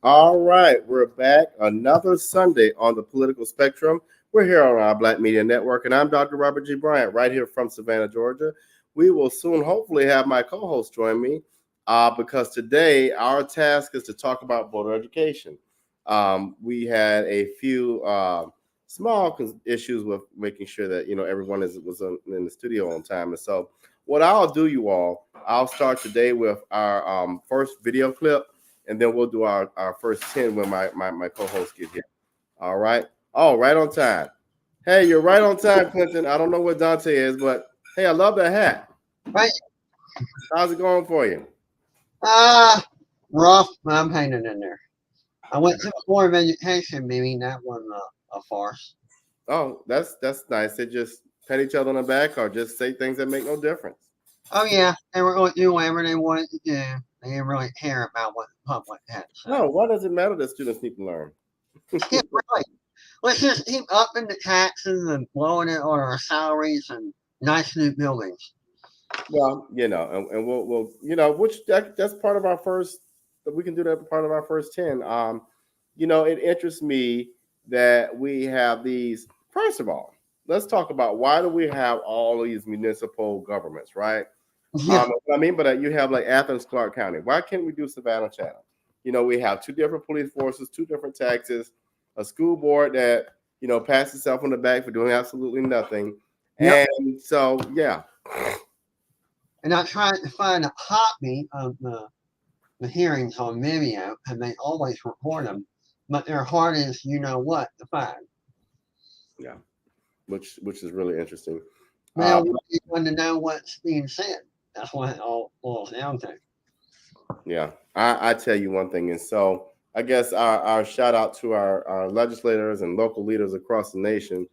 All right, we're back another Sunday on the political spectrum. We're here on our Black Media Network, and I'm Dr. Robert G. Bryant, right here from Savannah, Georgia. We will soon, hopefully, have my co-host join me because today our task is to talk about voter education. We had a few small issues with making sure that everyone was in the studio on time, and so what I'll do, you all, I'll start today with our first video clip and then we'll do our first 10 when my co-host get here. All right. Oh, right on time. Hey, you're right on time, Clinton. I don't know what Dante is, but hey, I love that hat. Right. How's it going for you? Ah, rough, but I'm hanging in there. I went to a Board of Education meeting. That wasn't a farce. Oh, that's nice. They just pat each other on the back or just say things that make no difference. Oh, yeah, they were going to do whatever they wanted to do. They didn't really care about what the public had to say. No, why does it matter that students need to learn? Yeah, really. Let's just keep upping the taxes and blowing it on our salaries and nice new buildings. Well, and we'll which that's part of our first. We can do that part of our first 10. It interests me that we have these. First of all, let's talk about why do we have all these municipal governments, right? Yeah, But you have like Athens, Clark County. Why can't we do Savannah, Chatham? We have two different police forces, two different taxes, a school board that pats itself on the back for doing absolutely nothing, yep. and so yeah. And I tried to find a copy of the hearings on video, and they always record them, but they're hard as you know what to find. Yeah, which is really interesting. Well, you want to know what's being said. That's what it all boils down to. Yeah, I tell you one thing, and so I guess our shout out to our legislators and local leaders across the nation.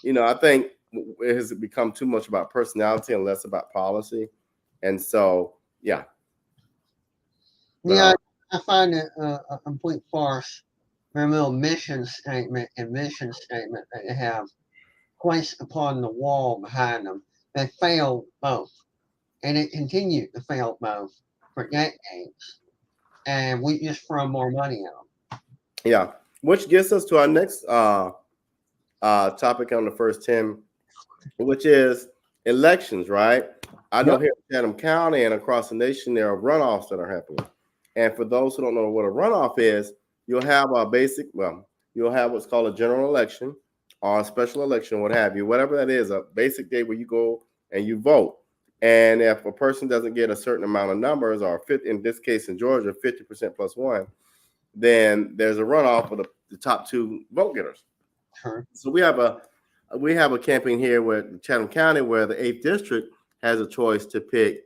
I think it has become too much about personality and less about policy, and so yeah. But Yeah, I find it a complete farce. Their little mission statement and mission statement that they have placed upon the wall behind them. They failed both, and it continued to fail both for decades. And we just throw more money at them. yeah, which gets us to our next topic on the first 10, which is elections, right? I know Yep. here in Chatham County and across the nation, there are runoffs that are happening. And for those who don't know what a runoff is, you'll have you'll have what's called a general election or a special election, what have you, whatever that is, a basic day where you go and you vote. And if a person doesn't get a certain amount of numbers, or in this case in Georgia, 50% plus one, then there's a runoff for the top two vote getters. Sure. So we have a campaign here with Chatham County where the 8th district has a choice to pick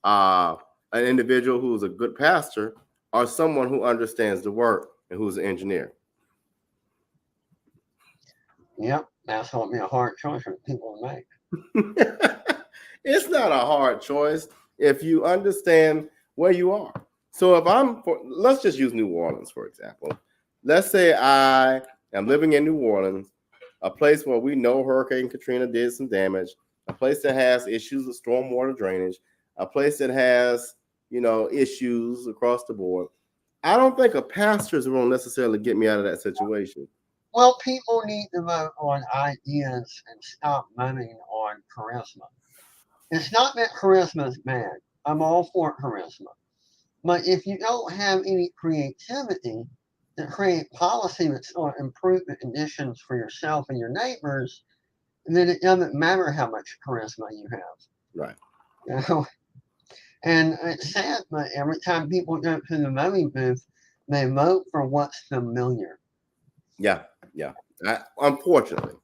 an individual who's a good pastor or someone who understands the work and who's an engineer. Yep. That's going to be a hard choice for people to make. It's not a hard choice if you understand where you are. So let's just use New Orleans, for example. Let's say I am living in New Orleans, a place where we know Hurricane Katrina did some damage, a place that has issues with stormwater drainage, a place that has, issues across the board. I don't think a pastor is going to necessarily get me out of that situation. Well, people need to vote on ideas and stop voting on charisma. It's not that charisma is bad. I'm all for charisma. But if you don't have any creativity to create policy that's going to improve the conditions for yourself and your neighbors, then it doesn't matter how much charisma you have. Right. You know? And it's sad, but every time people go to the voting booth, they vote for what's familiar. Yeah. Yeah. Unfortunately.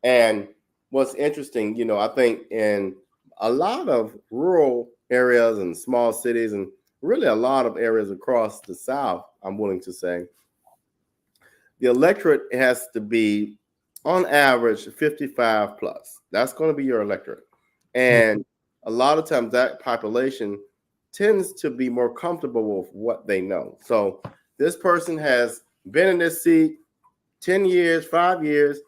And what's interesting, I think in a lot of rural areas and small cities, and really a lot of areas across the South, I'm willing to say, the electorate has to be on average 55 plus. That's going to be your electorate. And a lot of times that population tends to be more comfortable with what they know. So this person has been in this seat 10 years, 5 years,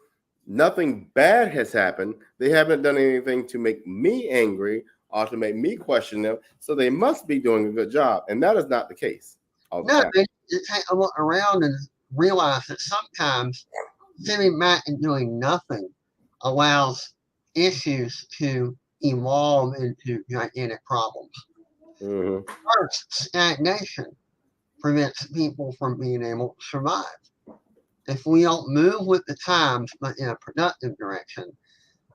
nothing bad has happened. They haven't done anything to make me angry or to make me question them. So they must be doing a good job. And that is not the case. all the No, time. they just take a look around and realize that sometimes sitting back and doing nothing allows issues to evolve into gigantic problems. Hmm. First, stagnation prevents people from being able to survive. If we don't move with the times but in a productive direction,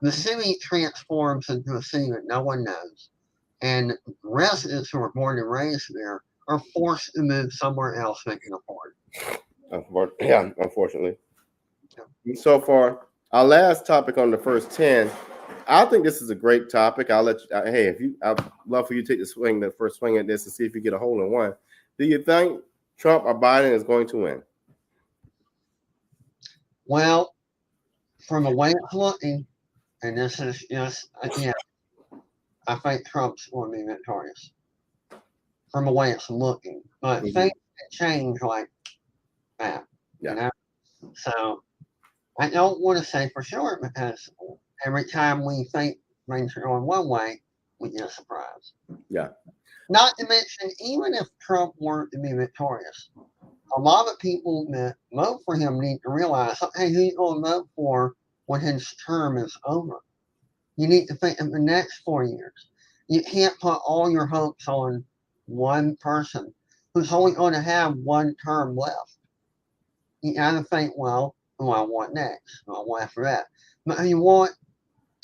the city transforms into a city that no one knows, and residents who are born and raised there are forced to move somewhere else they can afford. Yeah, unfortunately. So far, our last topic on the first 10, I think this is a great topic. I'll let you, hey, if you, I'd love for you to take the first swing at this and see if you get a hole in one. Do you think Trump or Biden is going to win? Well, from the way it's looking, and this is just, again, I think Trump's going to be victorious from the way it's looking. But Mhm. things can change like that, Yeah. you know? So I don't want to say for sure because every time we think things are going one way, we get a surprise. Yeah. Not to mention, even if Trump were to be victorious, a lot of people that vote for him need to realize, hey, who you going to vote for when his term is over? You need to think of the next 4 years. You can't put all your hopes on one person who's only going to have one term left. You got to think, well, who I want next? Who I want after that. But you want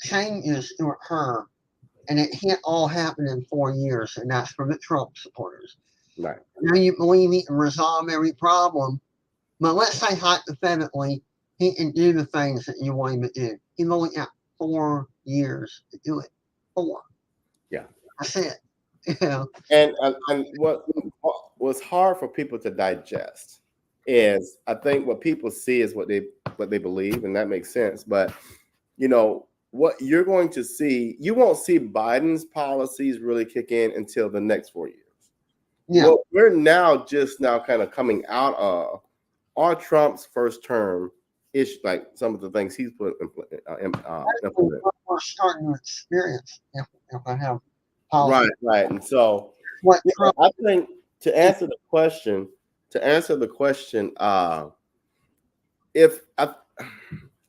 changes to occur, and it can't all happen in 4 years, and that's for the Trump supporters. Right. Now you believe he can resolve every problem, but let's say hypothetically he can do the things that you want him to do. He's only got 4 years to do it. 4. Yeah. That's it. You know? And what was hard for people to digest is, I think what people see is what they believe, and that makes sense. But you know what you're going to see, you won't see Biden's policies really kick in until the next 4 years. Yeah. What we're just now kind of coming out of are Trump's first term ish, like some of the things he's put implement. What we're starting to experience if I have policy. Right. And so What Trump I think to answer the question, if I,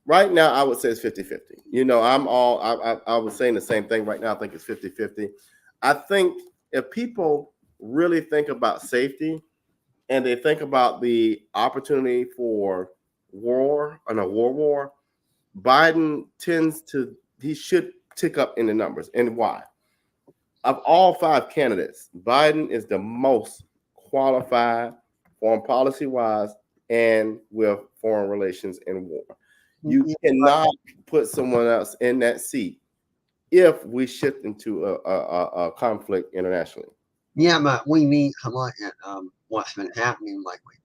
right now I would say it's 50-50. You know, I was saying the same thing right now. I think it's 50-50. I think if people really think about safety and they think about the opportunity for war and a war, Biden he should tick up in the numbers. And why? Of all 5 candidates, Biden is the most qualified foreign policy wise and with foreign relations and war. You cannot put someone else in that seat if we shift into a conflict internationally. Yeah, but we need to look at what's been happening lately.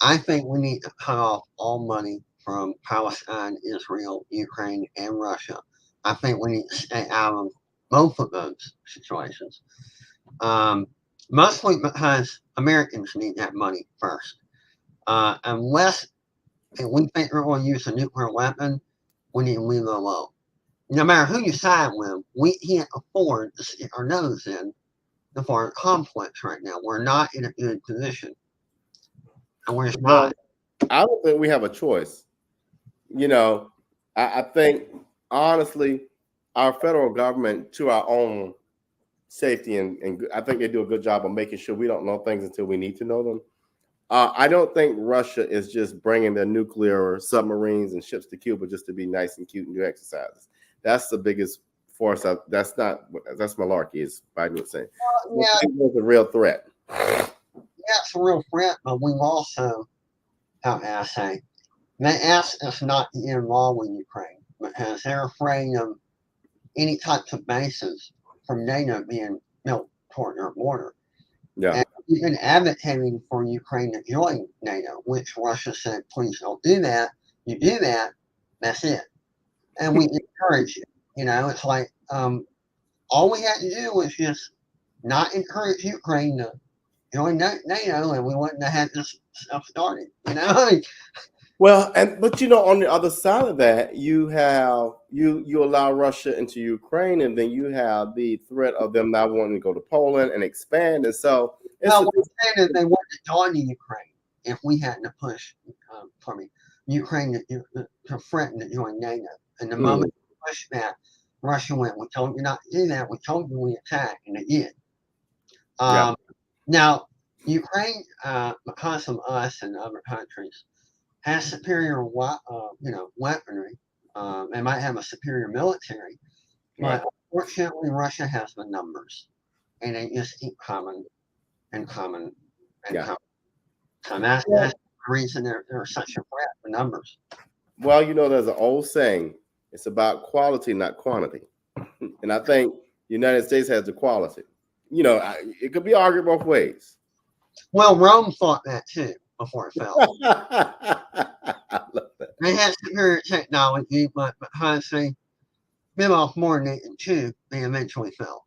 I think we need to cut off all money from Palestine, Israel, Ukraine, and Russia. I think we need to stay out of both of those situations. Mostly because Americans need that money first. Unless we think we're going to use a nuclear weapon, we need to leave it alone. No matter who you side with, we can't afford to stick our nose in the foreign conflicts right now. We're not in a good position. And we're just not. I don't think we have a choice. You know, I think honestly, our federal government, to our own safety, and I think they do a good job of making sure we don't know things until we need to know them. I don't think Russia is just bringing their nuclear submarines and ships to Cuba just to be nice and cute and do exercises. That's the biggest force. That's malarkey, as Biden would say. Yeah, It's a real threat. it's a real threat, but we've also, how can I say, they asked us not to get involved with Ukraine because they're afraid of any types of bases from NATO being built toward their border. Yeah. And we've been advocating for Ukraine to join NATO, which Russia said, please don't do that. You do that, that's it. And we encourage it. You know, it's like all we had to do was just not encourage Ukraine to join NATO, and we wouldn't have had this stuff started. You know, Well, but on the other side of that, you have you allow Russia into Ukraine, and then you have the threat of them not wanting to go to Poland and expand. And so, well, what I'm saying is they wanted to join the Ukraine if we hadn't to push, Ukraine to threaten to join NATO. And the moment we pushed that, Russia went, "We told you not to do that. We told you we attack," and they did. Now, Ukraine, because of us and other countries, has superior, weaponry. They might have a superior military, but unfortunately, Russia has the numbers, and they just keep coming and coming and coming. So that's the reason they're such a threat for numbers. Well, there's an old saying: it's about quality, not quantity. And I think the United States has the quality. It could be argued both ways. Well, Rome thought that too before it fell. I love that. They had superior technology, but because they bit off more than they can chew, they eventually fell.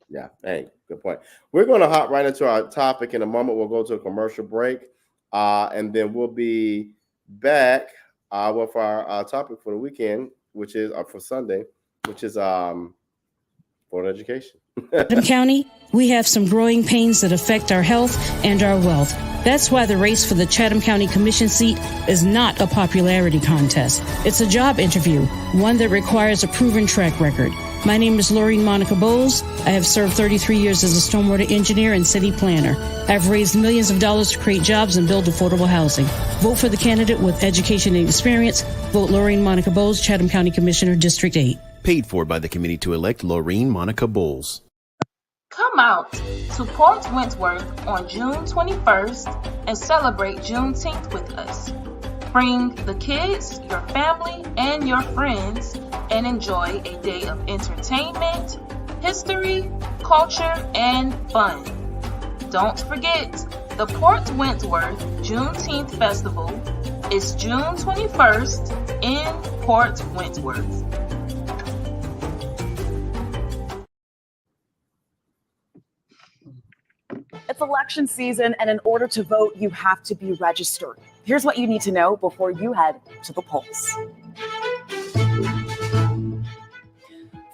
Yeah, hey, good point. We're going to hop right into our topic in a moment. We'll go to a commercial break, and then we'll be back with our topic for the weekend, which is for Sunday, which is board education. Chatham County, we have some growing pains that affect our health and our wealth. That's why the race for the Chatham County Commission seat is not a popularity contest. It's a job interview, one that requires a proven track record. My name is Laureen Monica Bowles. I have served 33 years as a stormwater engineer and city planner. I've raised millions of dollars to create jobs and build affordable housing. Vote for the candidate with education and experience. Vote Laureen Monica Bowles, Chatham County Commissioner, District 8. Paid for by the committee to elect Laureen Monica Bowles. Come out to Port Wentworth on June 21st and celebrate Juneteenth with us. Bring the kids, your family, and your friends and enjoy a day of entertainment, history, culture, and fun. Don't forget, the Port Wentworth Juneteenth Festival is June 21st in Port Wentworth. It's election season, and in order to vote, you have to be registered. Here's what you need to know before you head to the polls.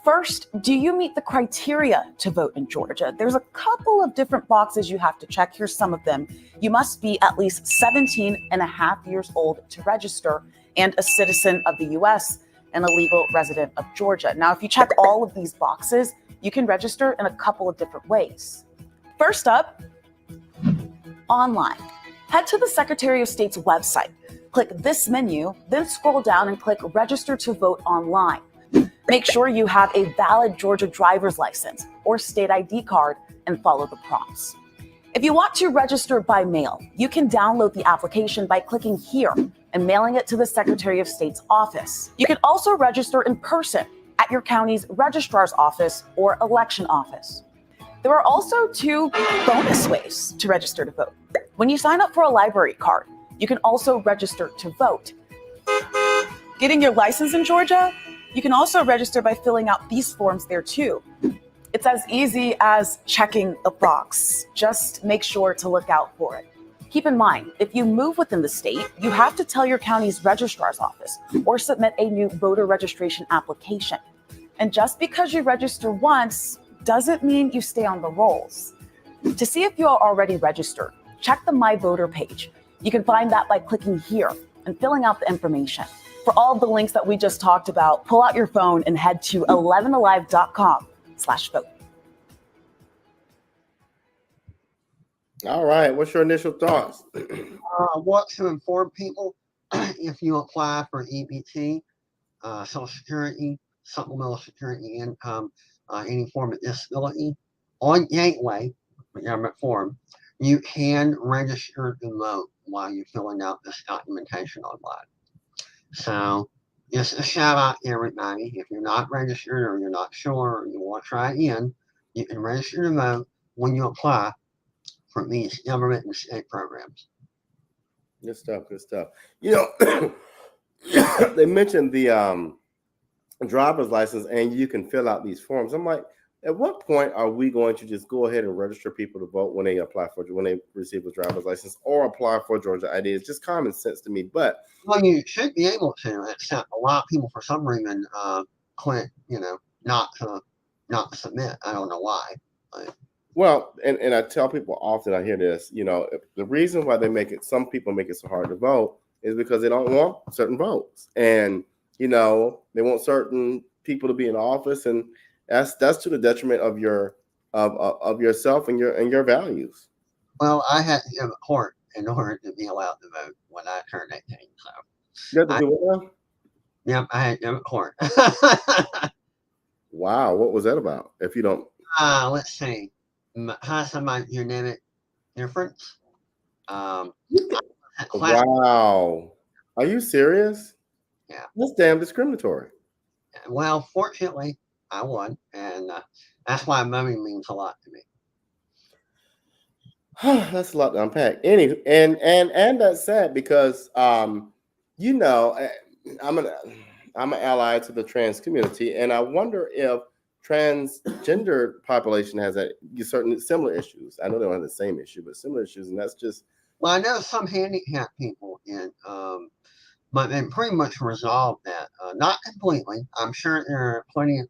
First, do you meet the criteria to vote in Georgia? There's a couple of different boxes you have to check. Here's some of them. You must be at least 17 and a half years old to register and a citizen of the U.S. and a legal resident of Georgia. Now, if you check all of these boxes, you can register in a couple of different ways. First up, online. Head to the Secretary of State's website. Click this menu, then scroll down and click Register to Vote Online. Make sure you have a valid Georgia driver's license or state ID card and follow the prompts. If you want to register by mail, you can download the application by clicking here and mailing it to the Secretary of State's office. You can also register in person at your county's registrar's office or election office. There are also two bonus ways to register to vote. When you sign up for a library card, you can also register to vote. Getting your license in Georgia? You can also register by filling out these forms there too. It's as easy as checking a box. Just make sure to look out for it. Keep in mind, if you move within the state, you have to tell your county's registrar's office or submit a new voter registration application. And just because you register once doesn't mean you stay on the rolls. To see if you are already registered, check the My Voter page. You can find that by clicking here and filling out the information. For all of the links that we just talked about, pull out your phone and head to 11alive.com/vote. All right. What's your initial thoughts? I want to inform people if you apply for EBT, Social Security, Supplemental Security Income, any form of disability, on Gateway, the government form, you can register to vote while you're filling out this documentation online. So just a shout out to everybody. If you're not registered or you're not sure or you want to try again, you can register to vote when you apply for these government and state programs. Good stuff. Good stuff. They mentioned the driver's license and you can fill out these forms. I'm like, At what point are we going to just go ahead and register people to vote when they receive a driver's license or apply for Georgia ID? It's just common sense to me. But Well, you should be able to, except a lot of people for some reason click, not to submit. I don't know why. But, well, and I tell people often, I hear this, the reason why some people make it so hard to vote is because they don't want certain votes. And, they want certain people to be in office, and that's to the detriment of of yourself and your values. well, I had to go to court in order to be allowed to vote when I turned 18. So, You have to do it now? yep, I had to go to court. Wow, what was that about? If you don't, Let's see. Has some dynamic difference? Class- wow, are you serious? Yeah. That's damn discriminatory. Well, fortunately, I won, and that's why voting means a lot to me. That's a lot to unpack. And that's sad because I'm an ally to the trans community, and I wonder if transgender population has certain similar issues. I know they don't have the same issue, but similar issues, and that's just. Well, I know some handicapped people but they pretty much resolved that. Not completely. I'm sure there are plenty of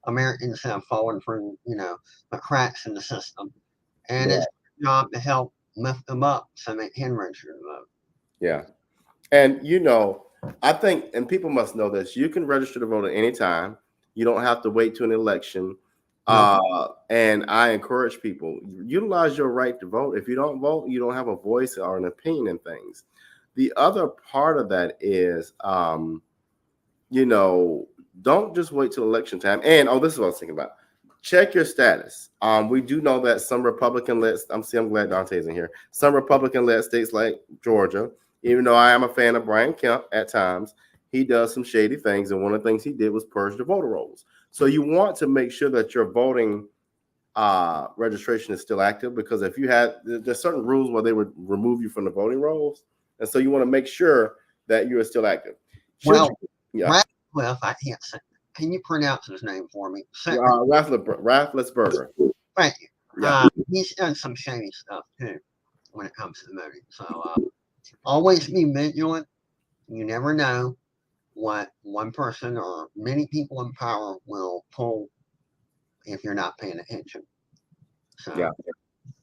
Americans that have fallen through, the cracks in the system, and it's a job to help lift them up so they can register to vote. Yeah, and I think, and people must know this, you can register to vote at any time. You don't have to wait to an election. And I encourage people, utilize your right to vote. If you don't vote, you don't have a voice or an opinion in things. The other part of that is, don't just wait till election time. And, this is what I was thinking about. Check your status. We do know that some Republican-led, I'm glad Dante's in here. Some Republican-led states like Georgia, even though I am a fan of Brian Kemp at times, he does some shady things. And one of the things he did was purge the voter rolls. So you want to make sure that your voting registration is still active, because if there's certain rules where they would remove you from the voting rolls. And so you want to make sure that you are still active. Ratcliffe, I can't say. Can you pronounce his name for me? Rafflesberger. Thank you. Yeah. He's done some shady stuff too when it comes to voting. So always be vigilant. You never know what one person or many people in power will pull if you're not paying attention. So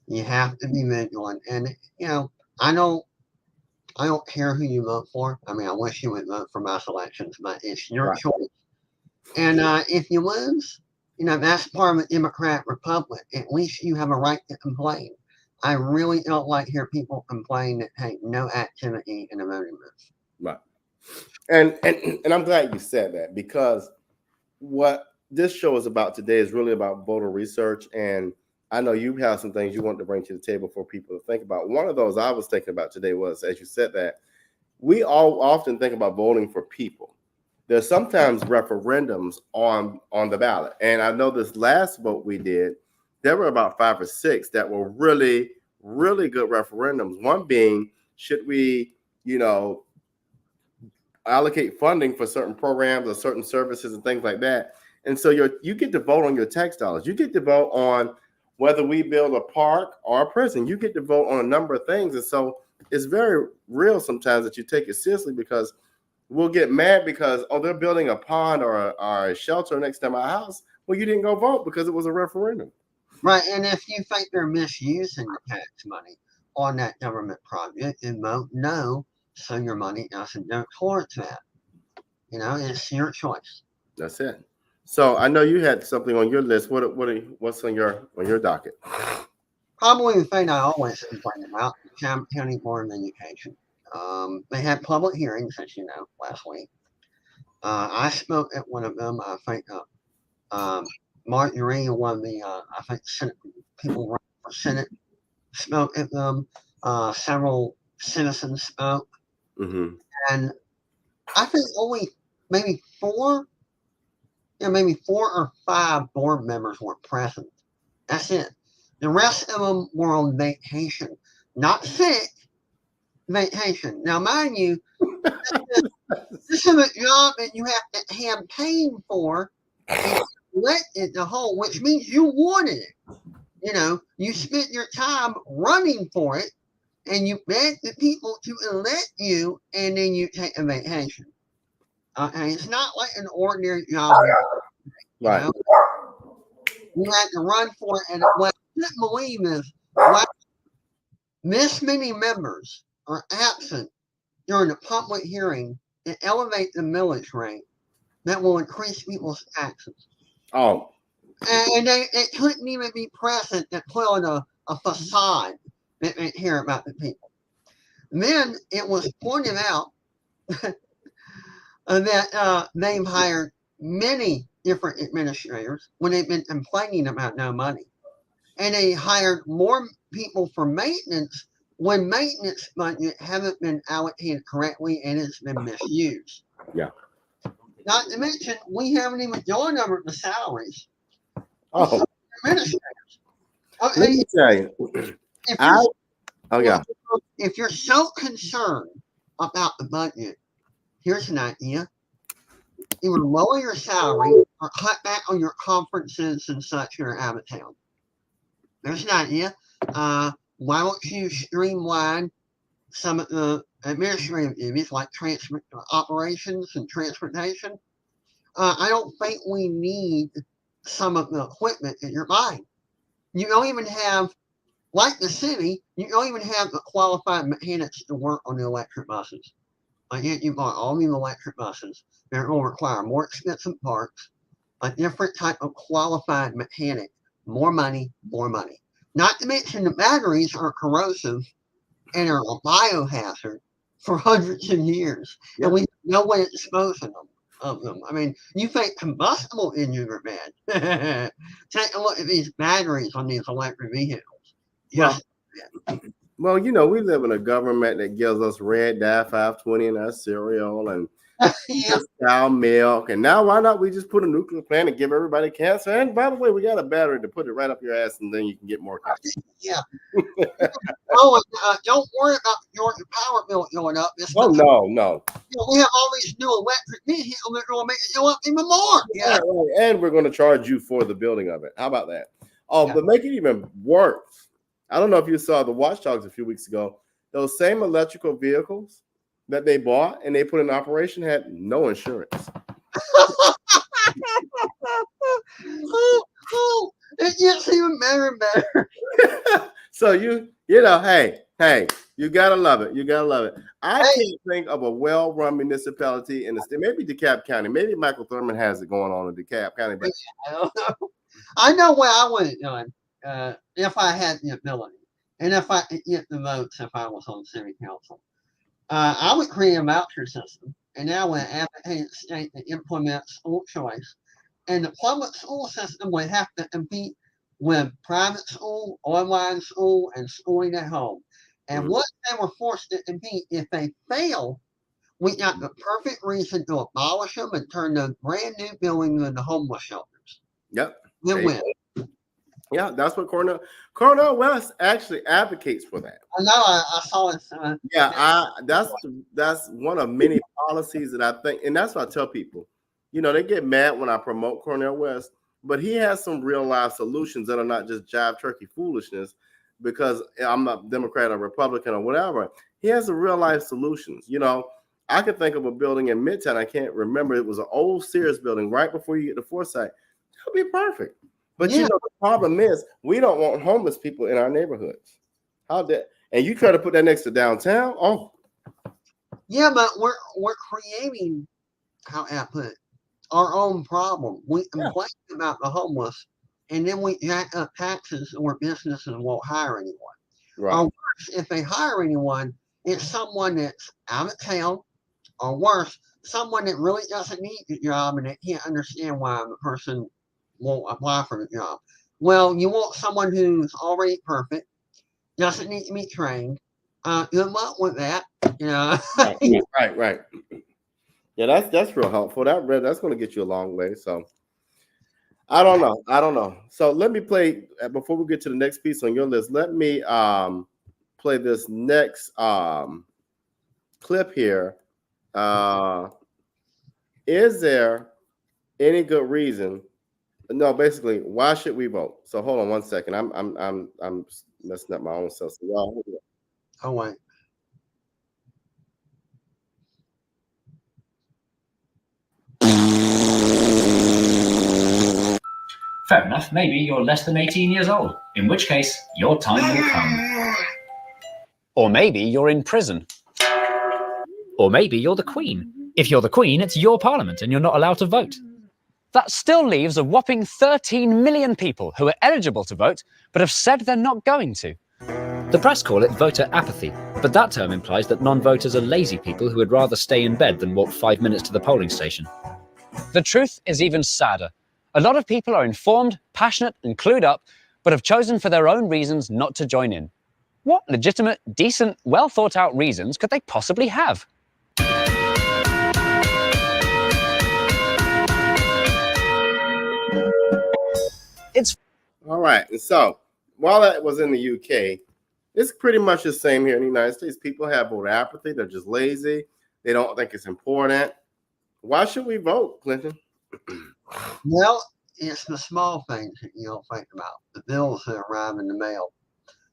you have to be vigilant. And I don't care who you vote for. I mean, I wish you would vote for mass elections, but it's your choice. And if you lose, that's part of a Democrat republic. At least you have a right to complain. I really don't like to hear people complain that, hey, no activity in the voting booth. Right. And I'm glad you said that, because what this show is about today is really about voter research. And I know you have some things you want to bring to the table for people to think about. One of those I was thinking about today was, as you said, that we all often think about voting for people. There's sometimes referendums on the ballot. And I know this last vote we did, there were about 5 or 6 that were really, really good referendums. One being, should we, allocate funding for certain programs or certain services and things like that. And so you get to vote on your tax dollars. You get to vote on whether we build a park or a prison. You get to vote on a number of things. And so it's very real sometimes that you take it seriously, because we'll get mad because, they're building a pond or a shelter next to my house. Well, you didn't go vote because it was a referendum. Right. And if you think they're misusing the tax money on that government project, then vote no, so your money doesn't go towards that. It's your choice. That's it. So I know you had something on your list. What's on your docket? Probably the thing I always complain about, the Chatham County Board of Education. They had public hearings, as you know, last week. I spoke at one of them. I think Mark Urania, one of the Senate people running for Senate, spoke at them. Several citizens spoke. Mm-hmm. And I think only maybe 4 or 5 board members were present. That's it. The rest of them were on vacation, not sick, vacation. Now, mind you, this is a job that you have to campaign for. elected the whole, which means you wanted it. You know, you spent your time running for it, and you begged the people to elect you, and then you take a vacation. Okay, it's not like an ordinary job. You Right. know? You had to run for it, and what I couldn't believe is why this many members are absent during a public hearing to elevate the millage rate that will increase people's taxes. Oh, And they couldn't even be present and put on a facade that they hear about the people. And then it was pointed out that they've hired many different administrators when they've been complaining about no money. And they hired more people for maintenance when maintenance budget haven't been allocated correctly and it's been misused. Yeah. Not to mention, we haven't even gone over the salaries of oh. administrators. Let me tell you. If I, you're, oh yeah. if you're so concerned about the budget, here's an idea. Either lower your salary or cut back on your conferences and such that are out of town. There's an idea. Why don't you streamline some of the administrative duties like operations and transportation? I don't think we need some of the equipment that you're buying. You don't even have, like the city, you don't even have the qualified mechanics to work on the electric buses. Yet you bought all these electric buses. They're going to require more expensive parts, a different type of qualified mechanic, more money, more money. Not to mention the batteries are corrosive and are a biohazard for hundreds of years. Yeah. And we have no way of disposing of them. I mean, you think combustible engines are bad. Take a look at these batteries on these electric vehicles. Well, well, you know, we live in a government that gives us red dye 520 in our cereal and Yeah. cow milk. And now why not we just put a nuclear plant and give everybody cancer? And by the way, we got a battery to put it right up your ass and then you can get more cancer. Yeah. Oh, and, don't worry about your power bill going up. Oh, no. You know, we have all these new electric vehicles that are going to make it go up even more. Yeah. Right. And we're going to charge you for the building of it. How about that? Oh, Yeah. but make it even worse. I don't know if you saw the Watchdogs a few weeks ago. Those same electrical vehicles that they bought and they put in operation had no insurance. It gets even better and better. So you know, hey, you gotta love it. You gotta love it. I Hey. can't think of a well-run municipality in the state. Maybe DeKalb County. Maybe Michael Thurman has it going on in DeKalb County. But I don't know. I know what I would have done if I had the ability and if I could get the votes if I was on city council. I would create a voucher system and I would advocate a state that implements school choice. And the public school system would have to compete with private school, online school, and schooling at home. And Mhm. once they were forced to compete, if they fail, we got the perfect reason to abolish them and turn those brand new buildings into homeless shelters. yep. Then Hey. win. Yeah, that's what Cornel West actually advocates for that. I know I saw it. Yeah, that's one of many policies that I think, and that's what I tell people. You know, they get mad when I promote Cornel West, but he has some real life solutions that are not just jive turkey foolishness because I'm not Democrat or Republican or whatever. He has some real life solutions. You know, I could think of a building in Midtown. I can't remember. It was an old Sears building right before you get to Forsyth. That would be perfect. But you Yeah. know, the problem is we don't want homeless people in our neighborhoods. How that? And you try to put that next to downtown? Oh, Yeah, but we're creating, how I put it, our own problem. We complain about the homeless, and then we jack up taxes or businesses won't hire anyone. right. Or worse, if they hire anyone, it's someone that's out of town, or worse, someone that really doesn't need the job and they can't understand why the person won't apply for the job. Well, you want someone who's already perfect, doesn't need to be trained. Good luck with that. You know. Right. Yeah, that's real helpful. That's going to get you a long way. So I don't know. So let me play before we get to the next piece on your list. Let me play this next clip here. Is there any good reason No, basically, why should we vote? So hold on one second. I'm messing up my own self. So y'all, hold on. Oh wait. Fair enough, maybe you're less than 18 years old, in which case your time will come. Or maybe you're in prison. Or maybe you're the Queen. If you're the Queen, it's your parliament and you're not allowed to vote. That still leaves a whopping 13 million people who are eligible to vote, but have said they're not going to. The press call it voter apathy, but that term implies that non-voters are lazy people who would rather stay in bed than walk 5 minutes to the polling station. The truth is even sadder. A lot of people are informed, passionate, and clued up, but have chosen for their own reasons not to join in. What legitimate, decent, well-thought-out reasons could they possibly have? It's All right. And so while that was in the UK, it's pretty much the same here in the United States. People have voter apathy. They're just lazy. They don't think it's important. Why should we vote, Clinton? Well, it's the small things that you don't think about. The bills that arrive in the mail.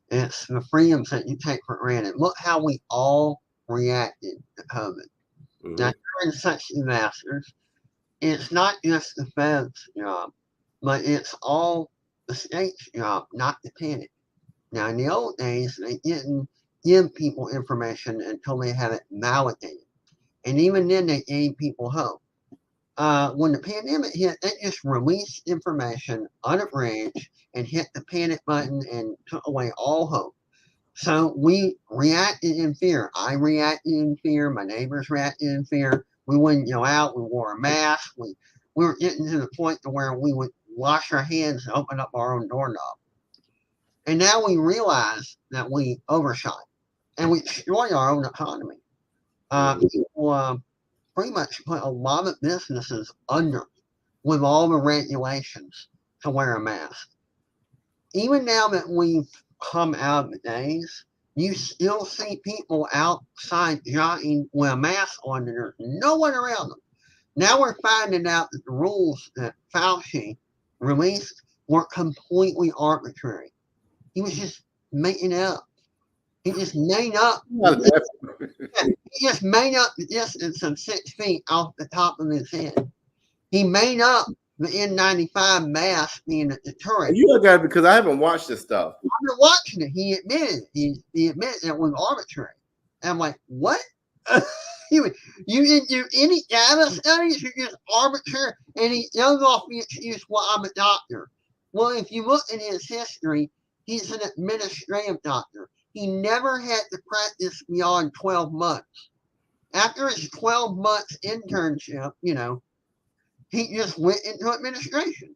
It's the freedoms that you take for granted. Look how we all reacted to COVID. Mhm. Now, during such disasters, it's not just the feds' job, but it's all the state's job not to panic. Now, in the old days, they didn't give people information until they had it validated. And even then, they gave people hope. When the pandemic hit, they just released information unabridged and hit the panic button and took away all hope. So we reacted in fear. I reacted in fear. My neighbors reacted in fear. We wouldn't go out. We wore a mask. We were getting to the point to where we would wash our hands and open up our own doorknob. And now we realize that we overshot and we destroyed our own economy. People pretty much put a lot of businesses under with all the regulations to wear a mask. Even now that we've come out of the days, you still see people outside jogging with a mask on and there's no one around them. Now we're finding out that the rules that Fauci released were completely arbitrary. He was just making it up. He just made up. He just made up the distance of 6 feet off the top of his head. He made up the N95 mask being a deterrent. You look at it because I haven't watched this stuff. I've been watching it. He admitted he admitted it was arbitrary. And I'm like, what? you didn't do any data studies? You're just arbitrary. And he goes off the excuse, well, I'm a doctor. Well, if you look at his history, he's an administrative doctor. He never had to practice beyond 12 months. After his 12 months internship, he just went into administration.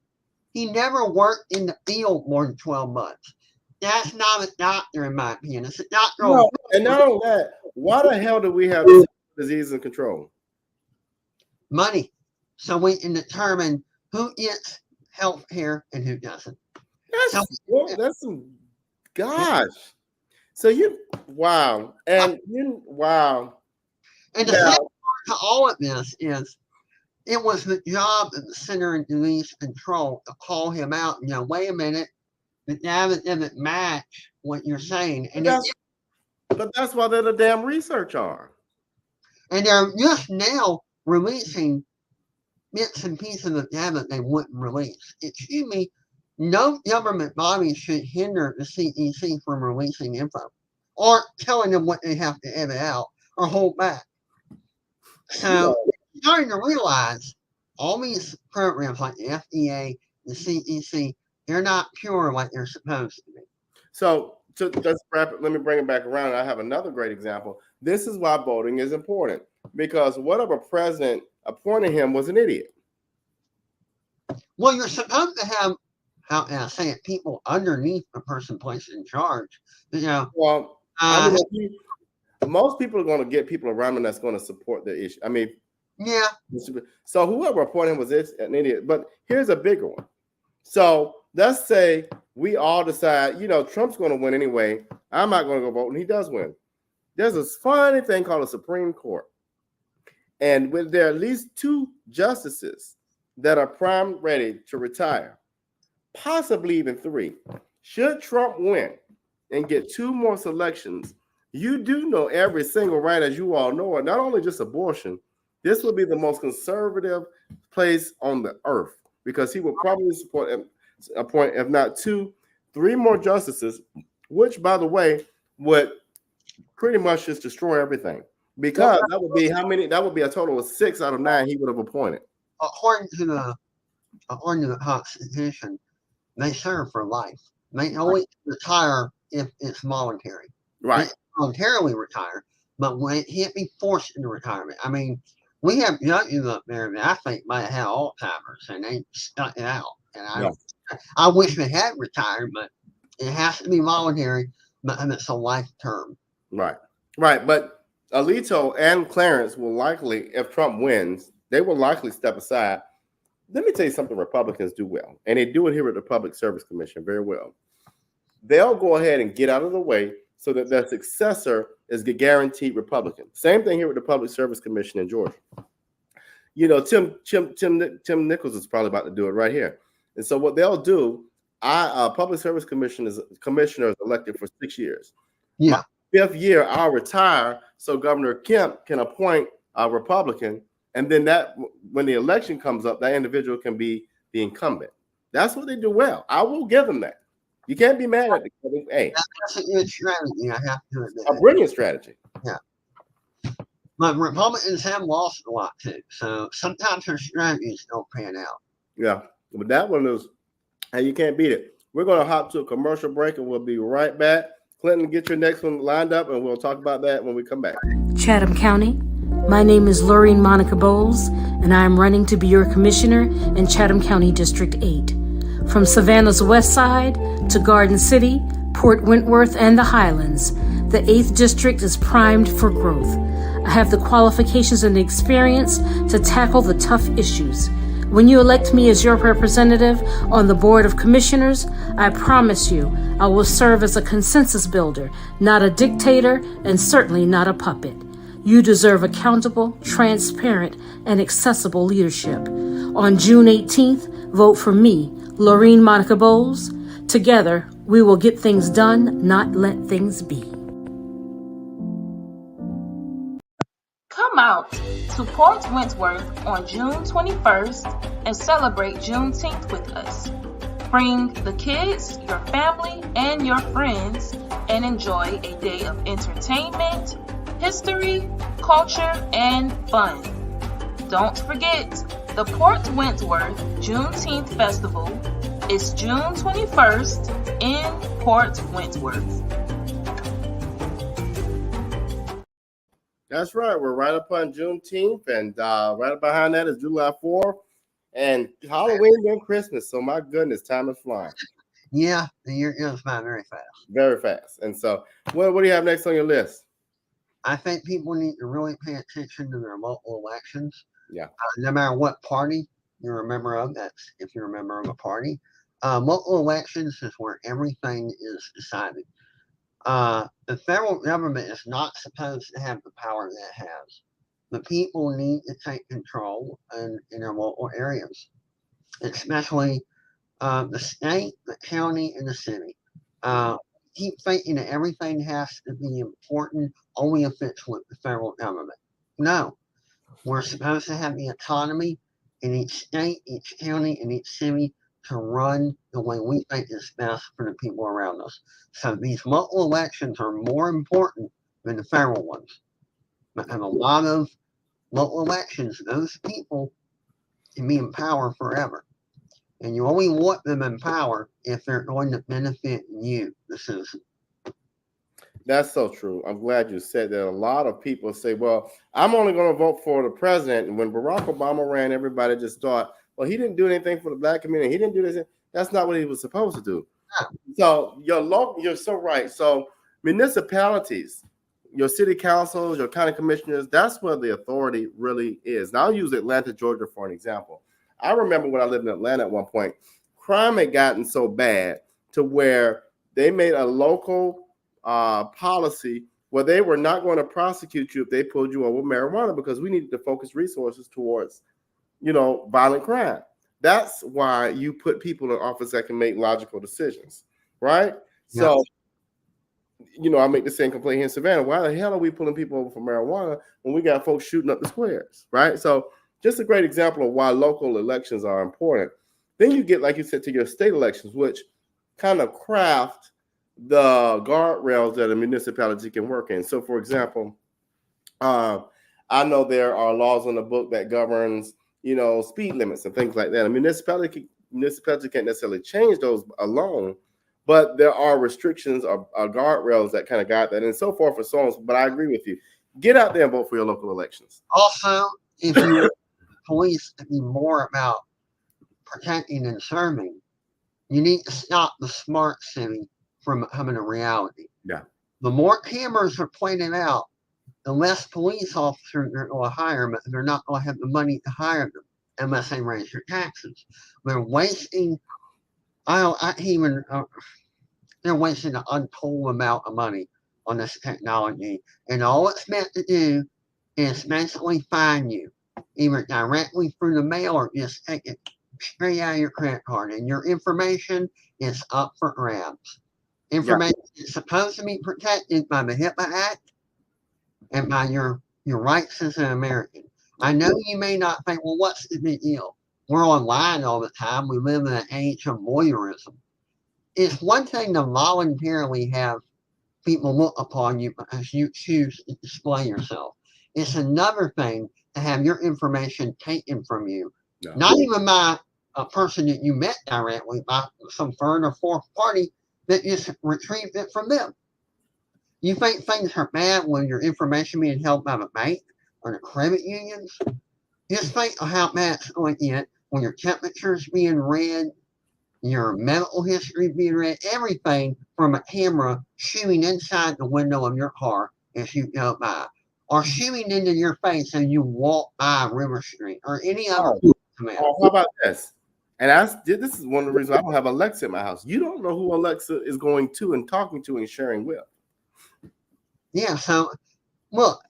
He never worked in the field more than 12 months. That's not a doctor, in my opinion. It's a doctor. No, and not only that, why the hell do we have disease in control? Money. So we can determine who gets health care and who doesn't. That's some gosh. So wow. And wow. And the second part to all of this is it was the job of the Center of Disease Control to call him out and wait a minute, the data doesn't match what you're saying. And but that's why they're the damn research arm. And they're just now releasing bits and pieces of data they wouldn't release. Excuse me, no government body should hinder the CDC from releasing info or telling them what they have to edit out or hold back. So you're starting to realize all these programs like the FDA, the CDC, they're not pure like they're supposed to be. So let's wrap it. Let me bring it back around. I have another great example. This is why voting is important, because whatever president appointed him was an idiot. Well, you're supposed to have, how can I say it, people underneath the person placed in charge. Well, most people are going to get people around them that's going to support the issue. I mean, yeah. So whoever appointed him was an idiot. But here's a bigger one. So let's say we all decide, Trump's going to win anyway. I'm not going to go vote, and he does win. There's this funny thing called a Supreme Court. And when there are at least 2 justices that are prime ready to retire, possibly even 3. Should Trump win and get 2 more selections, you do know every single right, as you all know, not only just abortion, this would be the most conservative place on the earth, because he would probably appoint, if not 2, 3 more justices, which, by the way, would pretty much just destroy everything. Because that would be how many? That would be a total of 6 out of 9 he would have appointed. According to the Constitution, they serve for life. They only retire if it's voluntary. Right. They voluntarily retire, but it can't be forced into retirement. I mean, we have judges up there that I think might have Alzheimer's and they stuck it out. And I wish they had retired, but it has to be voluntary, and it's a life term. Right. Right. But Alito and Clarence will likely, if Trump wins, they will likely step aside. Let me tell you something Republicans do well, and they do it here at the Public Service Commission very well. They'll go ahead and get out of the way so that their successor is the guaranteed Republican. Same thing here with the Public Service Commission in Georgia. You know, Tim Nichols is probably about to do it right here. And so what they'll do, Public Service Commission is commissioner is elected for 6 years. Yeah. My 5th year, I'll retire so Governor Kemp can appoint a Republican. And then that, when the election comes up, that individual can be the incumbent. That's what they do well. I will give them that. You can't be mad at the hey. That's a good strategy. I have to admit. A brilliant strategy. Yeah. But Republicans have lost a lot too. So sometimes their strategies don't pan out. Yeah. But that one is, hey, you can't beat it. We're going to hop to a commercial break and we'll be right back. Clinton, get your next one lined up and we'll talk about that when we come back. Chatham County. My name is Lorraine Monica Bowles, and I am running to be your commissioner in Chatham County District 8. From Savannah's west side to Garden City, Port Wentworth, and the Highlands, the 8th District is primed for growth. I have the qualifications and experience to tackle the tough issues. When you elect me as your representative on the Board of Commissioners, I promise you I will serve as a consensus builder, not a dictator, and certainly not a puppet. You deserve accountable, transparent, and accessible leadership. On June 18th, vote for me, Lorraine Monica Bowles. Together, we will get things done, not let things be. Come out to Port Wentworth on June 21st and celebrate Juneteenth with us. Bring the kids, your family, and your friends and enjoy a day of entertainment, history, culture, and fun. Don't forget, the Port Wentworth Juneteenth Festival is June 21st in Port Wentworth. That's right. We're right up on Juneteenth, and right behind that is July 4th and Halloween and Christmas. So my goodness, time is flying. Yeah, the year goes by very fast. Very fast. And so what do you have next on your list? I think people need to really pay attention to their local elections. Yeah. No matter what party you're a member of, that's if you're a member of a party. Local elections is where everything is decided. The federal government is not supposed to have the power that it has. The people need to take control in their local areas, especially the state, the county, and the city. Keep thinking that everything has to be important only if it's with the federal government. No, we're supposed to have the autonomy in each state, each county, and each city to run the way we think is best for the people around us. So these local elections are more important than the federal ones. And a lot of local elections, those people can be in power forever. And you only want them in power if they're going to benefit you, the citizen. That's so true. I'm glad you said that. A lot of people say, well, I'm only going to vote for the president. And when Barack Obama ran, everybody just thought, well, he didn't do anything for the black community. He didn't do this. That's not what he was supposed to do. So you're so right. So municipalities, your city councils, your county commissioners, that's where the authority really is. Now I'll use Atlanta, Georgia for an example. I remember when I lived in Atlanta at one point, crime had gotten so bad to where they made a local policy where they were not going to prosecute you if they pulled you over marijuana because we needed to focus resources towards, violent crime. That's why you put people in office that can make logical decisions, right? Yeah. So, I make the same complaint here in Savannah. Why the hell are we pulling people over for marijuana when we got folks shooting up the squares, right? So just a great example of why local elections are important. Then you get, like you said, to your state elections, which kind of craft the guardrails that a municipality can work in. So, for example, I know there are laws on the book that governs, speed limits and things like that. A municipality can't necessarily change those alone, but there are restrictions or guardrails that kind of guide that, and so forth and so on. But I agree with you. Get out there and vote for your local elections. Also, if you want police to be more about protecting and serving, you need to stop the smart city from becoming a reality. Yeah. The more cameras are pointed out, the less police officers they're going to hire, but they're not going to have the money to hire them unless they raise their taxes. They're wasting. They're wasting an untold amount of money on this technology, and all it's meant to do is basically fine you, either directly through the mail or just take it straight out of your credit card, and your information is up for grabs. Information is supposed to be protected by the HIPAA Act and by your rights as an American. I know you may not think, well, what's the big deal? We're online all the time. We live in an age of voyeurism. It's one thing to voluntarily have people look upon you because you choose to display yourself. It's another thing to have your information taken from you, not even by a person that you met directly, by some third or fourth party that just retrieved it from them. You think things are bad when your information being held by the bank or the credit unions? Just think of how bad it's going to get when your temperature's being read, your medical history being read, everything from a camera shooting inside the window of your car as you go by, or shooting into your face as you walk by River Street or any other. How about this? And this is one of the reasons I don't have Alexa in my house. You don't know who Alexa is going to and talking to and sharing with. Yeah, so look,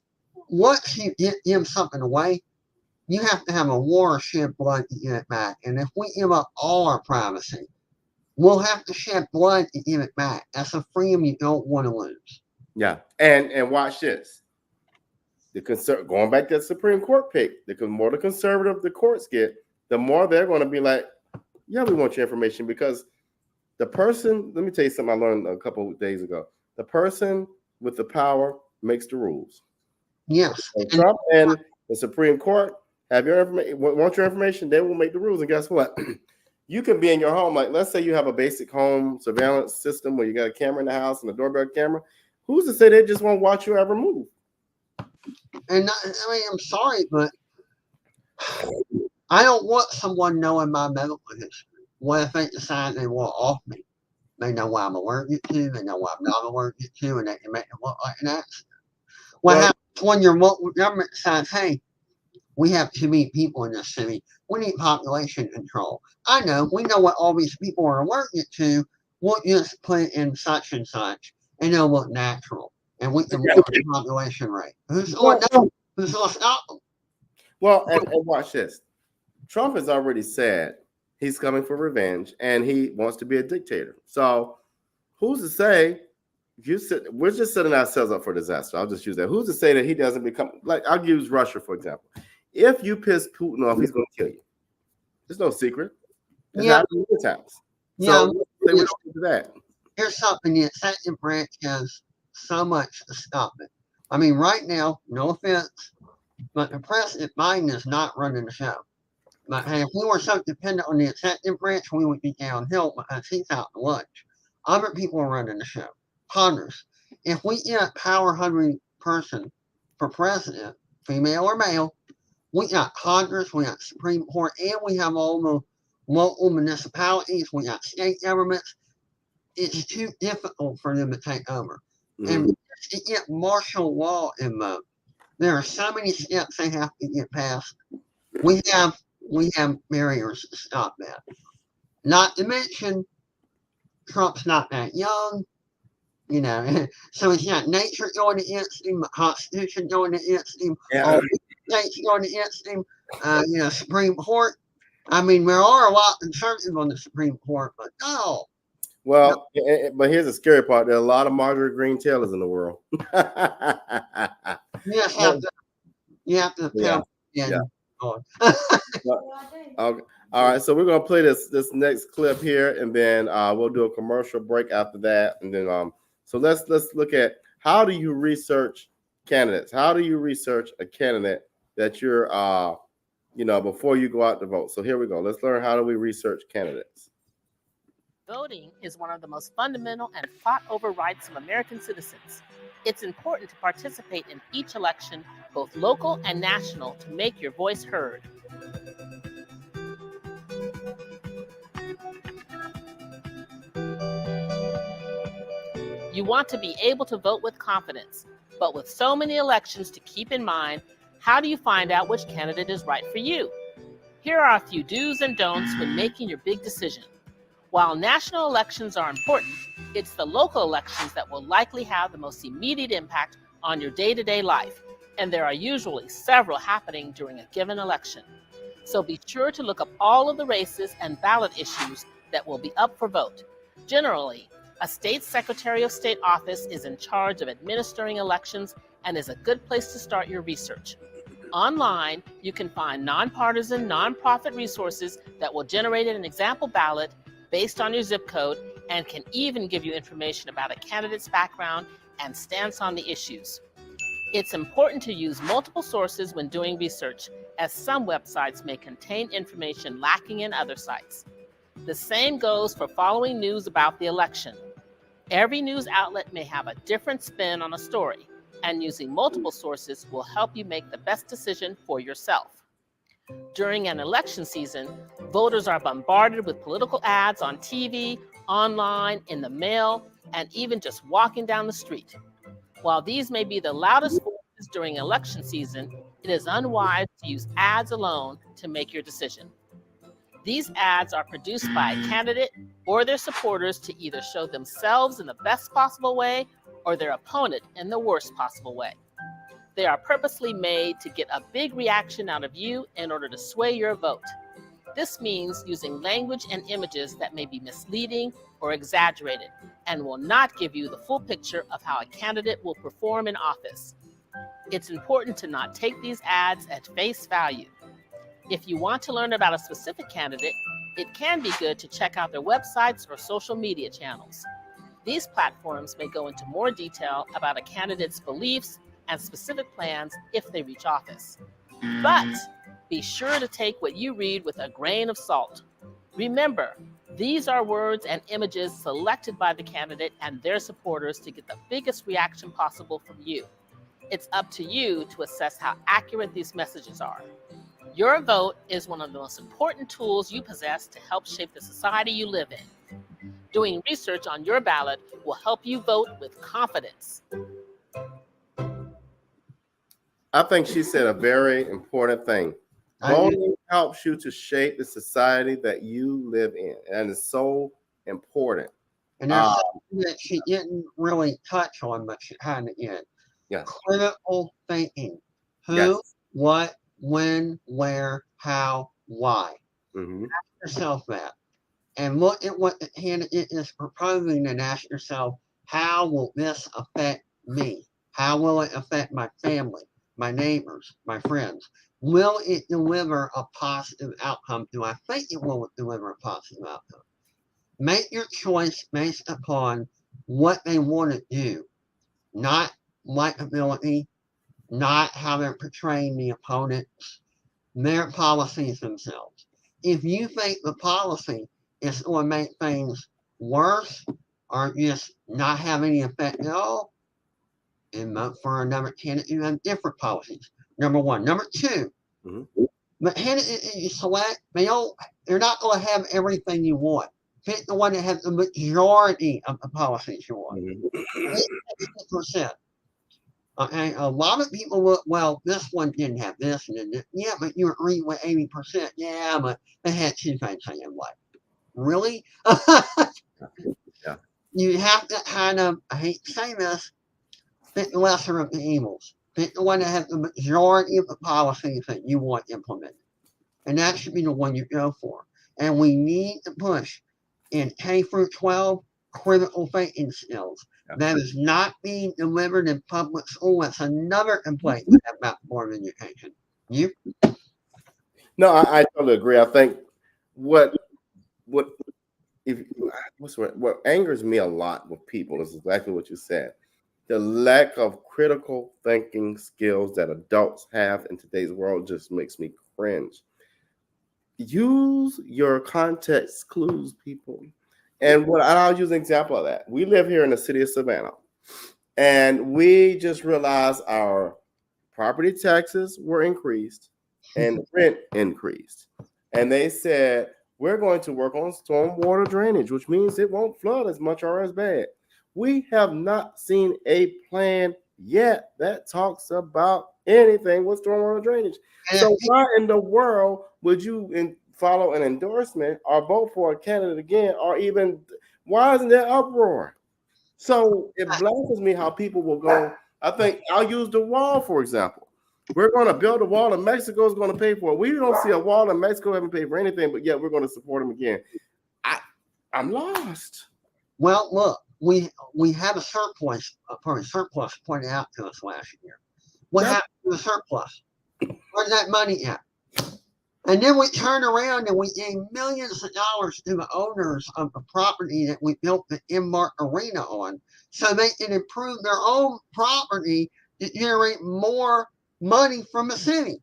once you give something away, you have to have a war or shed blood to get it back. And if we give up all our privacy, we'll have to shed blood to give it back. That's a freedom you don't want to lose. Yeah, and watch this. Going back to the Supreme Court pick, the more the conservative the courts get, the more they're going to be like, yeah, we want your information, because the person, let me tell you something I learned a couple of days ago. The person with the power makes the rules. Yes. So Trump and the Supreme Court have your information, want your information, they will make the rules. And guess what? You can be in your home, like let's say you have a basic home surveillance system where you got a camera in the house and a doorbell camera. Who's to say they just won't watch you ever move? And I mean, I'm sorry, but I don't want someone knowing my medical history. What if they decide they want off me? They know what I'm allergic to, they know what I'm not allergic to, and they can make it look like an accident. What happens when your local government decides, hey, we have too many people in this city, we need population control. I know, we know what all these people are allergic to, we'll just put it in such and such, and it'll look natural. And we can lower the population rate. Who's going to stop them? Well, and watch this. Trump has already said he's coming for revenge and he wants to be a dictator. So who's to say we're just setting ourselves up for disaster. I'll just use that. Who's to say that he doesn't become, like, I'll use Russia, for example. If you piss Putin off, he's going to kill you. There's no secret. It's happened many times. So we don't do that. Here's something the executive branch has so much to stop it. I mean, right now, no offense, but the President Biden is not running the show. But hey, if we were so dependent on the executive branch, we would be downhill because he's out to lunch. Other people are running the show. Congress. If we get a power-hungry person for president, female or male, we got Congress, we got Supreme Court, and we have all the local municipalities, we got state governments. It's too difficult for them to take over. And to get martial law invoked, there are so many steps they have to get past. We have barriers to stop that. Not to mention, Trump's not that young, you know, so he's got nature going against him, the Constitution going against him, all the states going against him. Supreme Court. I mean, there are a lot of conservatives on the Supreme Court, but no. Well, but here's the scary part. There are a lot of Margaret Green Taylors in the world. You have to Yeah. Okay. All right, so we're gonna play this next clip here, and then we'll do a commercial break after that, and then so let's look at how do you research candidates? How do you research a candidate that you're before you go out to vote? So here we go. Let's learn how do we research candidates. Voting is one of the most fundamental and fought-over rights of American citizens. It's important to participate in each election, both local and national, to make your voice heard. You want to be able to vote with confidence, but with so many elections to keep in mind, how do you find out which candidate is right for you? Here are a few do's and don'ts when making your big decision. While national elections are important, it's the local elections that will likely have the most immediate impact on your day-to-day life, and there are usually several happening during a given election. So be sure to look up all of the races and ballot issues that will be up for vote. Generally, a state Secretary of State office is in charge of administering elections and is a good place to start your research. Online, you can find nonpartisan, nonprofit resources that will generate an example ballot based on your zip code and can even give you information about a candidate's background and stance on the issues. It's important to use multiple sources when doing research, as some websites may contain information lacking in other sites. The same goes for following news about the election. Every news outlet may have a different spin on a story, and using multiple sources will help you make the best decision for yourself. During an election season, voters are bombarded with political ads on TV, online, in the mail, and even just walking down the street. While these may be the loudest voices during election season, it is unwise to use ads alone to make your decision. These ads are produced by a candidate or their supporters to either show themselves in the best possible way or their opponent in the worst possible way. They are purposely made to get a big reaction out of you in order to sway your vote. This means using language and images that may be misleading or exaggerated and will not give you the full picture of how a candidate will perform in office. It's important to not take these ads at face value. If you want to learn about a specific candidate, it can be good to check out their websites or social media channels. These platforms may go into more detail about a candidate's beliefs and specific plans if they reach office. But be sure to take what you read with a grain of salt. Remember, these are words and images selected by the candidate and their supporters to get the biggest reaction possible from you. It's up to you to assess how accurate these messages are. Your vote is one of the most important tools you possess to help shape the society you live in. Doing research on your ballot will help you vote with confidence. I think she said a very important thing. Voting helps you to shape the society that you live in, and it's so important. And there's something that she didn't really touch on, but she kind of did. Yeah. Critical thinking. Who, Yes. what, when, where, how, why. Mm-hmm. Ask yourself that. And look at what the candidate is proposing and ask yourself, how will this affect me? How will it affect my family, my neighbors, my friends? Will it deliver a positive outcome? Do I think it will deliver a positive outcome? Make your choice based upon what they want to do, not likability, not how they're portraying the opponents, their policies themselves. If you think the policy is going to make things worse or just not have any effect at all, and vote for another candidate who has different policies. Number one. Number two, the candidate you select, they're not going to have everything you want. Pick the one that has the majority of the policies you want. 60%. Okay, a lot of people look, well, this one didn't have this, and then yeah, but you agree with 80%. Yeah, but they had two things I didn't like. Really? You have to kind of, I hate to say this, fit the lesser of the evils. Pick the one that has the majority of the policies that you want implemented. And that should be the one you go for. And we need to push in K through 12 critical thinking skills. That is not being delivered in public school. That's another complaint we have about board education. You? No, I totally agree. I think what angers me a lot with people is exactly what you said. The lack of critical thinking skills that adults have in today's world just makes me cringe. Use your context clues, people. And I'll use an example of that. We live here in the city of Savannah, and we just realized our property taxes were increased and rent increased. And they said, we're going to work on stormwater drainage, which means it won't flood as much or as bad. We have not seen a plan yet that talks about anything with stormwater drainage. So why in the world would you follow an endorsement or vote for a candidate again, or even why isn't there uproar? So it baffles me how people will go. I think I'll use the wall, for example. We're going to build a wall and Mexico is going to pay for it. We don't see a wall and Mexico haven't paid for anything, but yet we're going to support them again. I'm lost. Well, look, we have a surplus pointed out to us last year. What happened to the surplus? Where's that money at? And then we turn around and we gave millions of dollars to the owners of the property that we built the Embark Arena on, so they can improve their own property to generate more money from the city.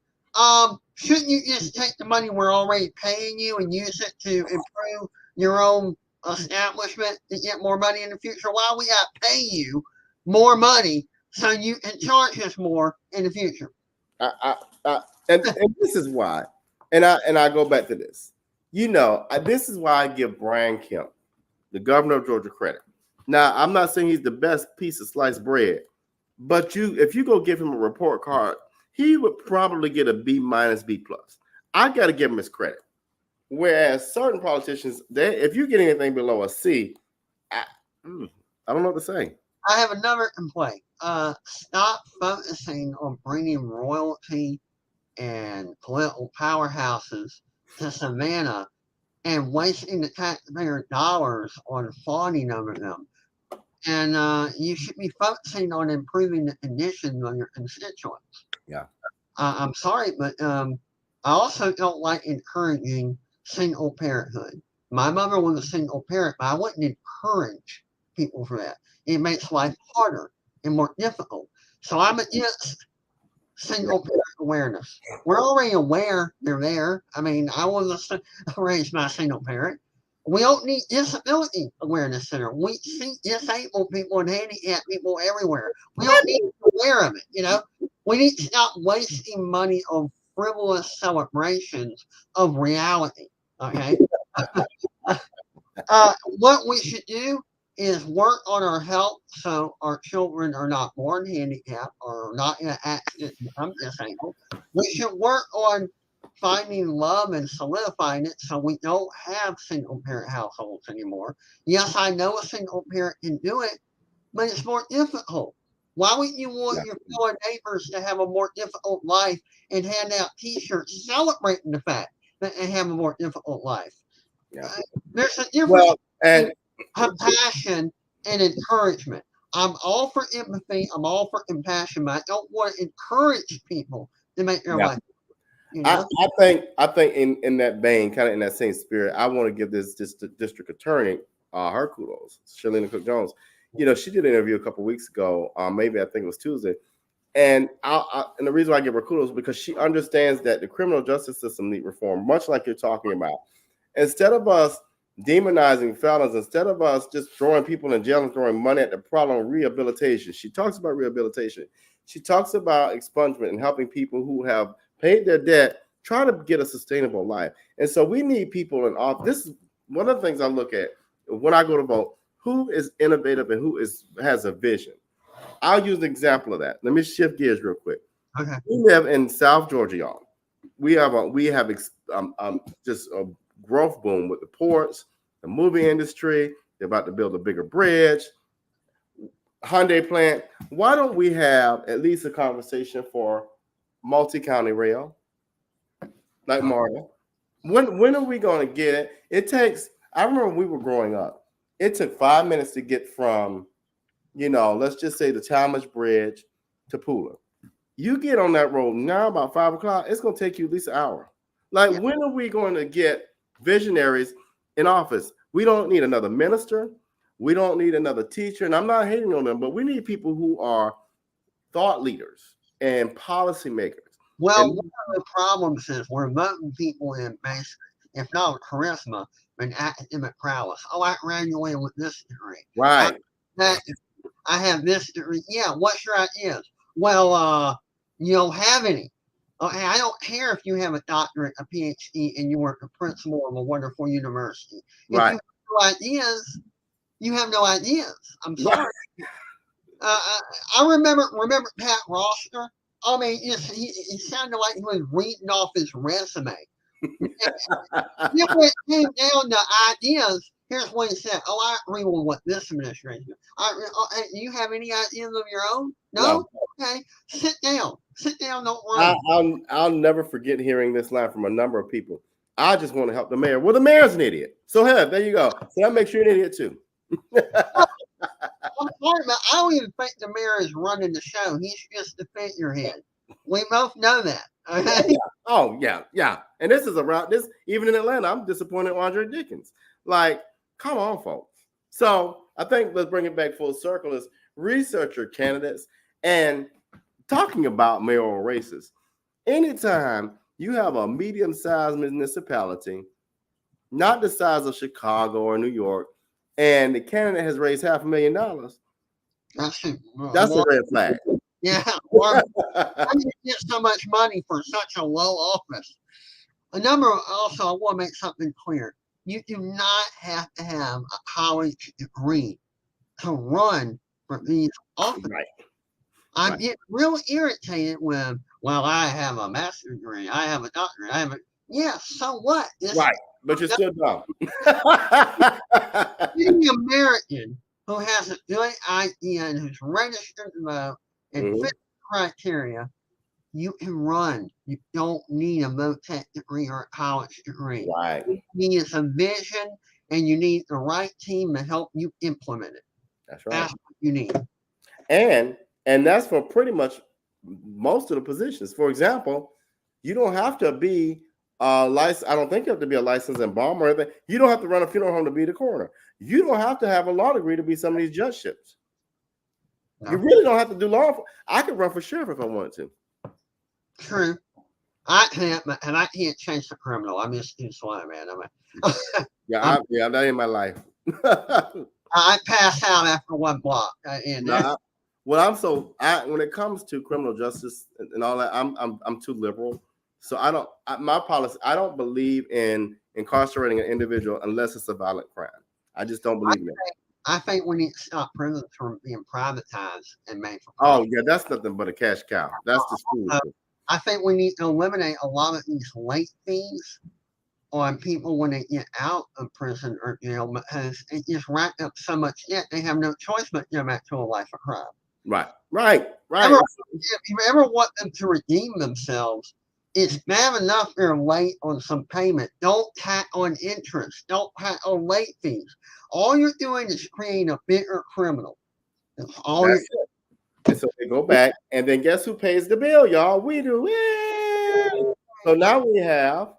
Shouldn't you just take the money we're already paying you and use it to improve your own establishment to get more money in the future? Why we got to pay you more money so you can charge us more in the future? And this is why. And I go back to this. This is why I give Brian Kemp, the governor of Georgia, credit. Now, I'm not saying he's the best piece of sliced bread, but if you go give him a report card, he would probably get a B-, B+. I got to give him his credit. Whereas certain politicians, if you get anything below a C, I don't know what to say. I have another complaint. Stop focusing on bringing royalty and political powerhouses to Savannah and wasting the taxpayer dollars on fawning over them. And you should be focusing on improving the conditions of your constituents. Yeah. I'm sorry, but I also don't like encouraging single parenthood. My mother was a single parent, but I wouldn't encourage people for that. It makes life harder and more difficult. So I'm against single parent awareness. We're already aware they're there. I mean, I was raised by a single parent. We don't need disability awareness center. We see disabled people and handicapped people everywhere. We don't need to be aware of it. We need to stop wasting money on frivolous celebrations of reality. Okay. What we should do is work on our health so our children are not born handicapped or not in an accident and become disabled. We should work on finding love and solidifying it so we don't have single parent households anymore. Yes, I know a single parent can do it, but it's more difficult. Why wouldn't you want your fellow neighbors to have a more difficult life and hand out t-shirts celebrating the fact that they have a more difficult life? There's a difference between compassion and encouragement. I'm all for empathy. I'm all for compassion, but I don't want to encourage people to make their life. I think in that vein, kind of in that same spirit, I want to give this district attorney her kudos, Shalina Cook Jones. She did an interview a couple weeks ago. Maybe I think it was Tuesday, and and the reason why I give her kudos is because she understands that the criminal justice system needs reform, much like you're talking about. Instead of us demonizing felons, instead of us just throwing people in jail and throwing money at the problem of rehabilitation, she talks about rehabilitation. She talks about expungement and helping people who have paid their debt, try to get a sustainable life. And so we need people in office. This is one of the things I look at when I go to vote. Who is innovative and who has a vision? I'll use an example of that. Let me shift gears real quick. Okay. We live in South Georgia, y'all. We have just a growth boom with the ports, the movie industry. They're about to build a bigger bridge. Hyundai plant. Why don't we have at least a conversation for multi-county rail, like Marta? When are we going to get it? It takes. I remember when we were growing up. It took 5 minutes to get from, let's just say the Talmadge Bridge to Pooler. You get on that road now about 5 o'clock. It's going to take you at least an hour. Like, when are we going to get visionaries in office? We don't need another minister. We don't need another teacher. And I'm not hating on them, but we need people who are thought leaders and policymakers. Well, one of the problems is we're voting people in basically, if not charisma, and academic prowess. Oh, I graduated with this degree. Right. I have this degree. Yeah, what's your ideas? Well, you don't have any. Okay, I don't care if you have a doctorate, a PhD, and you were a principal of a wonderful university. Right. If you have no ideas, you have no ideas. I'm sorry. I remember Pat Roster. I mean, he sounded like he was reading off his resume. Then when it came down to ideas, here's what he said. Oh, I agree with what this administration. Do you have any ideas of your own? No? Okay. Sit down. Don't run. I'll never forget hearing this line from a number of people. I just want to help the mayor. Well, the mayor's an idiot. So there you go. So that makes you an idiot too. I'm sorry, but I don't even think the mayor is running the show. He's just the figurehead. We both know that. Okay? Oh, yeah. And this is around this, even in Atlanta, I'm disappointed in Andre Dickens. Like, come on, folks. So I think let's bring it back full circle is researcher candidates and talking about mayoral races. Anytime you have a medium-sized municipality, not the size of Chicago or New York, and the candidate has raised $500,000, that's a red flag. Yeah, or how do you get so much money for such a low office? Also, I want to make something clear. You do not have to have a college degree to run for these offices. Right. I get real irritated when, well, I have a master's degree, I have a doctorate, yeah, so what? Right, but you're still dumb. Any American who has a good idea and who's registered to vote and fit the criteria, you can run. You don't need a VOTEC degree or a college degree. Right. What you need is a vision, and you need the right team to help you implement it. That's right. That's what you need. And that's for pretty much most of the positions. For example, you don't have to be licensed. I don't think you have to be a licensed embalmer or anything. You don't have to run a funeral home to be the coroner. You don't have to have a law degree to be some of these judgeships. No. You really don't have to do law. I could run for sheriff if I wanted to. True. I can't, and I can't change the criminal. I'm just too slow, man. That ain't my life. I pass out after one block. When it comes to criminal justice and all that, I'm too liberal. So my policy, I don't believe in incarcerating an individual unless it's a violent crime. I just don't believe in it. I think we need to stop prisons from being privatized and made for profit. Oh, yeah, that's nothing but a cash cow. That's just foolishness. I think we need to eliminate a lot of these late fees on people when they get out of prison or jail because it just racked up so much debt they have no choice but to go back to a life of crime. Right. If you ever want them to redeem themselves, it's bad enough they're late on some payment. Don't tack on interest. Don't tack on late fees. All you're doing is creating a bigger criminal. That's all you're doing. And so they go back, and then guess who pays the bill, y'all? We do. Yay! So now we have,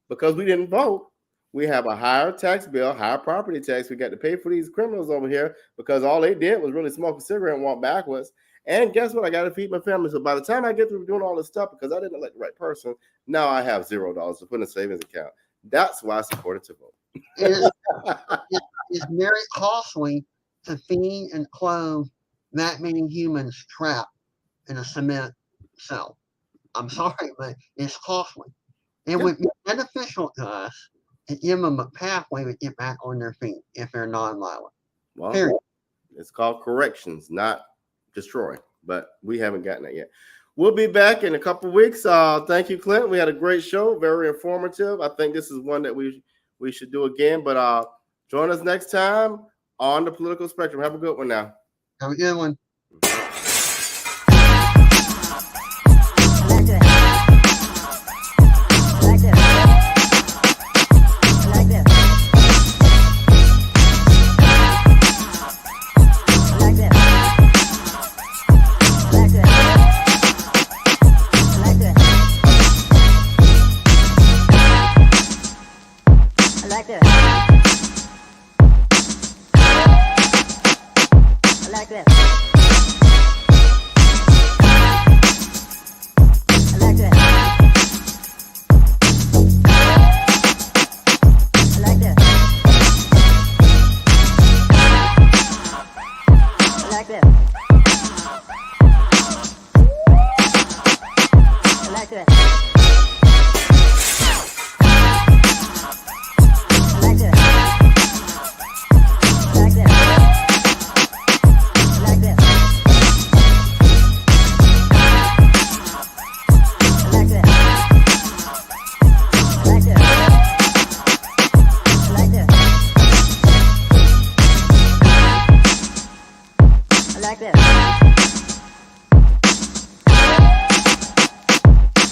because we didn't vote, we have a higher tax bill, higher property tax. We got to pay for these criminals over here because all they did was really smoke a cigarette and walk backwards. And guess what? I got to feed my family. So by the time I get through doing all this stuff, because I didn't elect the right person, now I have $0 to put in a savings account. That's why I supported to vote. It's very costly to feed and clothe that many humans trapped in a cement cell. I'm sorry, but it's costly. It would be beneficial to us to give them a pathway to get back on their feet if they're nonviolent. Well, it's called corrections, not destroy, but we haven't gotten that yet. We'll be back in a couple of weeks. Thank you, Clint. We had a great show, very informative. I think this is one that we should do again, but join us next time on the Political Spectrum. Have a good one now. Have a good one.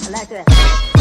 I like that.